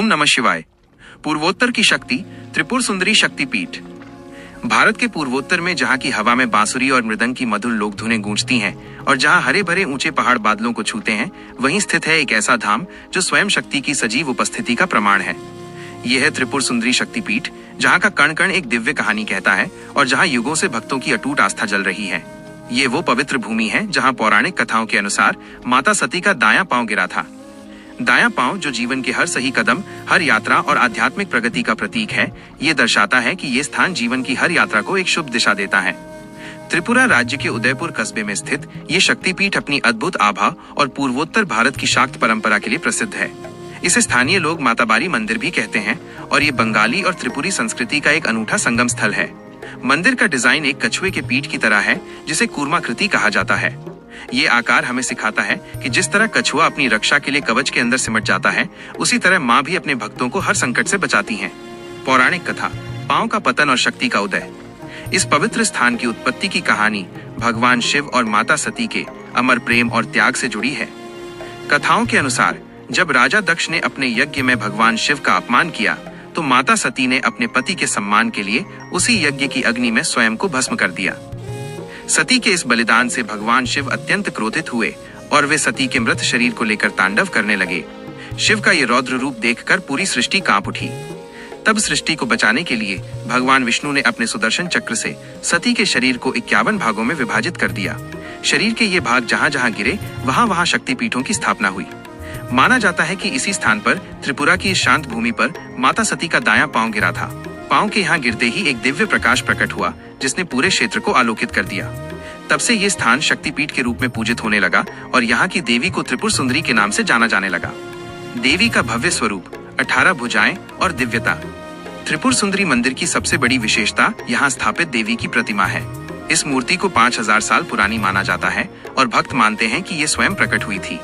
ओम नमः शिवाय। पूर्वोत्तर की शक्ति त्रिपुर सुंदरी शक्तिपीठ। भारत के पूर्वोत्तर में जहाँ की हवा में बांसुरी और मृदंग की मधुर लोक धुनें गूंजती हैं और जहाँ हरे भरे ऊंचे पहाड़ बादलों को छूते हैं, वहीं स्थित है एक ऐसा धाम जो स्वयं शक्ति की सजीव उपस्थिति का प्रमाण है। यह है त्रिपुर सुंदरी शक्तिपीठ, जहाँ का कण कण एक दिव्य कहानी कहता है और जहाँ युगों से भक्तों की अटूट आस्था जल रही है। ये वो पवित्र भूमि है जहाँ पौराणिक कथाओं के अनुसार माता सती का दायां पांव गिरा था। दायां पांव, जो जीवन के हर सही कदम, हर यात्रा और आध्यात्मिक प्रगति का प्रतीक है, ये दर्शाता है कि ये स्थान जीवन की हर यात्रा को एक शुभ दिशा देता है। त्रिपुरा राज्य के उदयपुर कस्बे में स्थित ये शक्तिपीठ अपनी अद्भुत आभा और पूर्वोत्तर भारत की शाक्त परंपरा के लिए प्रसिद्ध है। इसे स्थानीय लोग माताबारी मंदिर भी कहते हैं और ये बंगाली और त्रिपुरी संस्कृति का एक अनूठा संगम स्थल है। मंदिर का डिजाइन एक कछुए के पीठ की तरह है, जिसे कूर्माकृति कहा जाता है। ये आकार हमें सिखाता है कि जिस तरह कछुआ अपनी रक्षा के लिए कवच के अंदर सिमट जाता है, उसी तरह माँ भी अपने भक्तों को हर संकट से बचाती हैं। पौराणिक कथा, पांव का पतन और शक्ति का उदय। इस पवित्र स्थान की उत्पत्ति की कहानी भगवान शिव और माता सती के अमर प्रेम और त्याग से जुड़ी है। कथाओं के अनुसार जब राजा दक्ष ने अपने यज्ञ में भगवान शिव का अपमान किया, तो माता सती ने अपने पति के सम्मान के लिए उसी यज्ञ की अग्नि में स्वयं को भस्म कर दिया। सती के इस बलिदान से भगवान शिव अत्यंत क्रोधित हुए और वे सती के मृत शरीर को लेकर तांडव करने लगे। शिव का ये रौद्र रूप देखकर पूरी सृष्टि कांप उठी। तब सृष्टि को बचाने के लिए भगवान विष्णु ने अपने सुदर्शन चक्र से सती के शरीर को 51 भागों में विभाजित कर दिया। शरीर के ये भाग जहां जहां गिरे, वहां वहां शक्तिपीठों की स्थापना हुई। माना जाता है कि इसी स्थान पर त्रिपुरा की इस शांत भूमि पर माता सती का दायां पांव गिरा था। पांव के यहाँ गिरते ही एक दिव्य प्रकाश प्रकट हुआ, जिसने पूरे क्षेत्र को आलोकित कर दिया। तब से ये स्थान शक्तिपीठ के रूप में पूजित होने लगा और यहाँ की देवी को त्रिपुर सुंदरी के नाम से जाना जाने लगा। देवी का भव्य स्वरूप, 18 भुजाएं और दिव्यता। त्रिपुर सुंदरी मंदिर की सबसे बड़ी विशेषता यहाँ स्थापित देवी की प्रतिमा है। इस मूर्ति को 5000 साल पुरानी माना जाता है और भक्त मानते हैं कि ये स्वयं प्रकट हुई थी।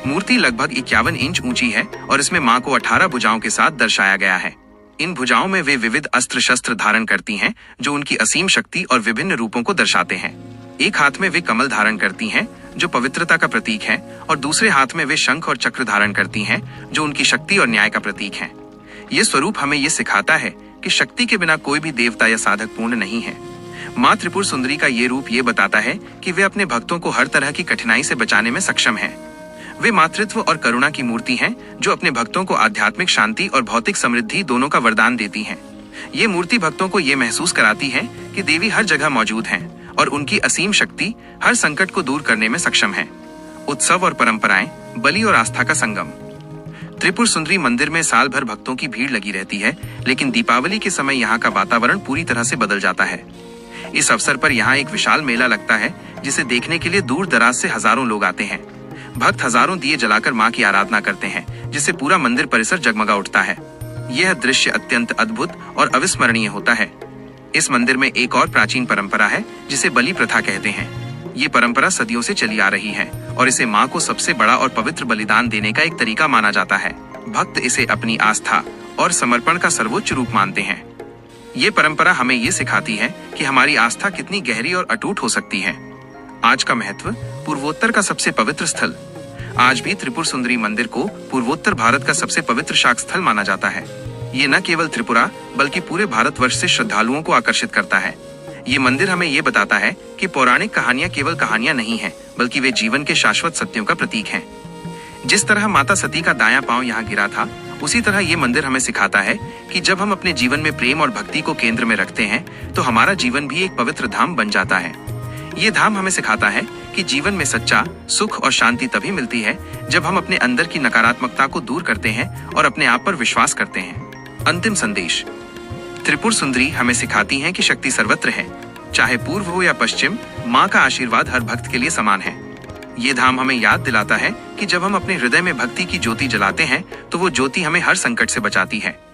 मूर्ति लगभग 51 इंच ऊंची है और इसमें माँ को 18 भुजाओं के साथ दर्शाया गया है। इन भुजाओं में वे विविध अस्त्र शस्त्र धारण करती हैं, जो उनकी असीम शक्ति और विभिन्न रूपों को दर्शाते हैं। एक हाथ में वे कमल धारण करती हैं, जो पवित्रता का प्रतीक है, और दूसरे हाथ में वे शंख और चक्र धारण करती हैं, जो उनकी शक्ति और न्याय का प्रतीक है। ये स्वरूप हमें ये सिखाता है कि शक्ति के बिना कोई भी देवता या साधक पूर्ण नहीं है। माँ त्रिपुर सुंदरी का ये रूप ये बताता है कि वे अपने भक्तों को हर तरह की कठिनाई से बचाने में सक्षम है। वे मातृत्व और करुणा की मूर्ति हैं, जो अपने भक्तों को आध्यात्मिक शांति और भौतिक समृद्धि दोनों का वरदान देती हैं। ये मूर्ति भक्तों को ये महसूस कराती है कि देवी हर जगह मौजूद हैं और उनकी असीम शक्ति हर संकट को दूर करने में सक्षम है। उत्सव और परंपराएं, बलि और आस्था का संगम। त्रिपुर सुंदरी मंदिर में साल भर भक्तों की भीड़ लगी रहती है, लेकिन दीपावली के समय यहाँ का वातावरण पूरी तरह से बदल जाता है। इस अवसर पर यहाँ एक विशाल मेला लगता है, जिसे देखने के लिए दूर दराज से हजारों लोग आते हैं। भक्त हजारों दिए जलाकर माँ की आराधना करते हैं, जिससे पूरा मंदिर परिसर जगमगा उठता है। यह दृश्य अत्यंत अद्भुत और अविस्मरणीय होता है। इस मंदिर में एक और प्राचीन परंपरा है, जिसे बलि प्रथा कहते हैं। ये परंपरा सदियों से चली आ रही है और इसे माँ को सबसे बड़ा और पवित्र बलिदान देने का एक तरीका माना जाता है। भक्त इसे अपनी आस्था और समर्पण का सर्वोच्च रूप मानते हैं। ये परंपरा हमें ये सिखाती है कि हमारी आस्था कितनी गहरी और अटूट हो सकती है। आज का महत्व, पूर्वोत्तर का सबसे पवित्र स्थल। आज भी त्रिपुर सुंदरी मंदिर को पूर्वोत्तर भारत का सबसे पवित्र शाक्त स्थल माना जाता है। ये न केवल त्रिपुरा बल्कि पूरे भारतवर्ष से श्रद्धालुओं को आकर्षित करता है। ये मंदिर हमें ये बताता है कि पौराणिक कहानियां केवल कहानियां नहीं हैं, बल्कि वे जीवन के शाश्वत सत्यों का प्रतीक हैं। जिस तरह माता सती का दायां पांव यहाँ गिरा था, उसी तरह ये मंदिर हमें सिखाता है कि जब हम अपने जीवन में प्रेम और भक्ति को केंद्र में रखते हैं, तो हमारा जीवन भी एक पवित्र धाम बन जाता है। ये धाम हमें सिखाता है कि जीवन में सच्चा सुख और शांति तभी मिलती है जब हम अपने अंदर की नकारात्मकता को दूर करते हैं और अपने आप पर विश्वास करते हैं। अंतिम संदेश, त्रिपुर सुंदरी हमें सिखाती हैं कि शक्ति सर्वत्र है। चाहे पूर्व हो या पश्चिम, माँ का आशीर्वाद हर भक्त के लिए समान है। ये धाम हमें याद दिलाता है कि जब हम अपने हृदय में भक्ति की ज्योति जलाते हैं, तो वो ज्योति हमें हर संकट से बचाती है।